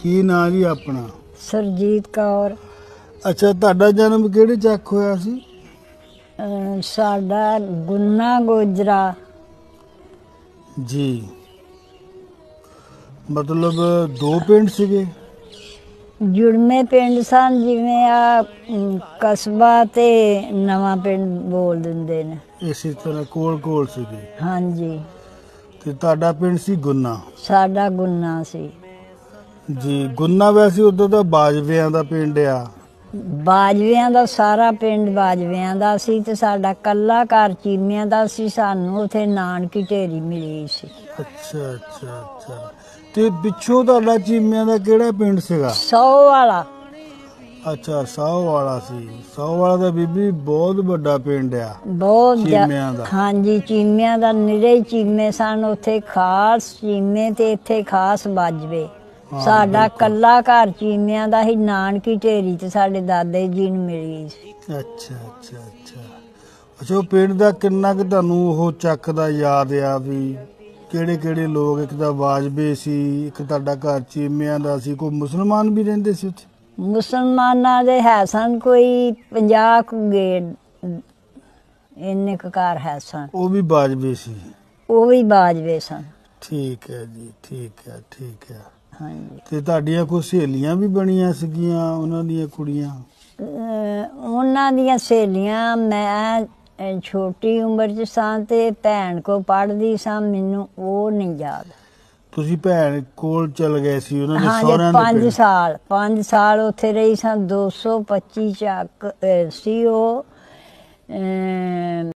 ਕੀ ਨਾਂ ਜੀ ਆਪਣਾ? ਸਰਜੀਤ ਕੌਰ। ਅੱਛਾ, ਤੁਹਾਡਾ ਜਨਮ ਕਿਹੜੇ ਚੱਕ ਹੋਇਆ ਸੀ? ਸਾਡਾ ਗੁੰਨਾ ਗੋਜਰਾ ਜੀ, ਮਤਲਬ ਦੋ ਪਿੰਡ ਸੀਗੇ? ਜੁੜਵੇਂ ਪਿੰਡ ਸਨ, ਜਿਵੇਂ ਆ ਕਸਬਾ ਤੇ ਨਵਾਂ ਪਿੰਡ ਬੋਲ ਦਿੰਦੇ ਨੇ। ਇਸੇ ਤਰ੍ਹਾਂ ਕੋਲ ਕੋਲ ਸੀਗੇ? ਹਾਂਜੀ। ਤੇ ਤੁਹਾਡਾ ਪਿੰਡ ਸੀ ਗੁੰਨਾ? ਸਾਡਾ ਗੁੰਨਾ ਸੀ ਜੀ। ਗੁੰਨਾ ਵੈਸੇ ਉਦੋਂ ਦਾ ਬਾਜਵਿਆਂ ਦਾ ਪਿੰਡ ਆ? ਬਾਜਵਿਆਂ ਦਾ ਸਾਰਾ ਪਿੰਡ ਬਾਜਵਿਆਂ ਦਾ ਸੀ, ਤੇ ਸਾਡਾ ਕੱਲਾ ਘਰ ਚੀਮਿਆਂ ਦਾ ਸੀ। ਸਾਨੂੰ ਉਥੇ ਨਾਨਕੀ ਢੇਰੀ ਮਿਲੀ ਸੀ। ਅੱਛਾ ਅੱਛਾ ਅੱਛਾ। ਤੇ ਪਿੱਛੋਂ ਤੁਹਾਡਾ ਚੀਮਿਆਂ ਦਾ ਕਿਹੜਾ ਪਿੰਡ ਸੀਗਾ? ਸੌ ਵਾਲਾ। ਅੱਛਾ, ਸਾਹੋ ਵਾਲਾ ਸੀ। ਸਾਹੋ ਵਾਲਾ ਦਾ ਬੀਬੀ ਬਹੁਤ ਵੱਡਾ ਪਿੰਡ ਆ, ਬਹੁਤ ਚੀਮਿਆਂ ਦਾ। ਹਾਂਜੀ, ਚੀਮਿਆਂ ਦਾ ਨਿਰੇ ਚੀਮੇ ਸਨ ਉੱਥੇ, ਖਾਸ ਚੀਮੇ ਤੇ ਇੱਥੇ ਖਾਸ ਬਾਜਵੇ। ਸਾਡਾ ਕੱਲਾ ਘਰ ਚੀਮਿਆਂ ਦਾ ਹੀ, ਨਾਨਕੀ ਢੇਰੀ ਤੇ ਸਾਡੇ ਦਾਦੇ ਜੀ ਨੂੰ ਮਿਲੀ ਸੀ। ਅੱਛਾ ਅੱਛਾ ਅੱਛਾ ਅੱਛਾ। ਉਹ ਪਿੰਡ ਦਾ ਕਿੰਨਾ ਕੁ ਤੁਹਾਨੂੰ ਉਹ ਚੱਕ ਦਾ ਯਾਦ ਆ ਵੀ ਕਿਹੜੇ ਕਿਹੜੇ ਲੋਕ? ਇੱਕ ਤਾਂ ਬਾਜਵੇ ਸੀ, ਇੱਕ ਤੁਹਾਡਾ ਘਰ ਚੀਮਿਆਂ ਦਾ ਸੀ, ਕੋਈ ਮੁਸਲਮਾਨ ਵੀ ਰਹਿੰਦੇ ਸੀ ਉੱਥੇ? ਮੁਸਲਮਾਨਾਂ ਦੇ ਹੈ ਸਨ ਕੋਈ 50 ਕੁ ਗੇੜ, ਇੰਨੇ ਕੁ ਘਰ ਹੈ ਸਨ। ਉਹ ਵੀ ਬਾਜਵੇ ਸੀ? ਉਹ ਵੀ ਬਾਜਵੇ ਸਨ। ਠੀਕ ਹੈ ਜੀ, ਠੀਕ ਹੈ ਠੀਕ ਹੈ। ਹਾਂਜੀ। ਤੇ ਤੁਹਾਡੀਆਂ ਕੋਈ ਸਹੇਲੀਆਂ ਵੀ ਬਣੀਆਂ ਸੀਗੀਆਂ ਉਹਨਾਂ ਦੀਆਂ ਕੁੜੀਆਂ? ਉਹਨਾਂ ਦੀਆਂ ਸਹੇਲੀਆਂ, ਮੈਂ ਛੋਟੀ ਉਮਰ 'ਚ ਸਾਂ ਤੇ ਭੈਣ ਕੋ ਪੜ੍ਹਦੀ ਸਾਂ, ਮੈਨੂੰ ਉਹ ਨਹੀਂ ਯਾਦ। ਤੁਸੀਂ ਭੈਣ ਕੋਲ ਚਲ ਗਏ ਸੀ ਉਹਨਾਂ ਦੇ ਹਾਂਜੀ, ਸਹੁਰਿਆਂ ਦੇ ਪਿੰਡ? 5 ਸਾਲ ਉੱਥੇ ਰਹੀ ਸਾਂ। 225 ਚੱਕ ਸੀ ਉਹ।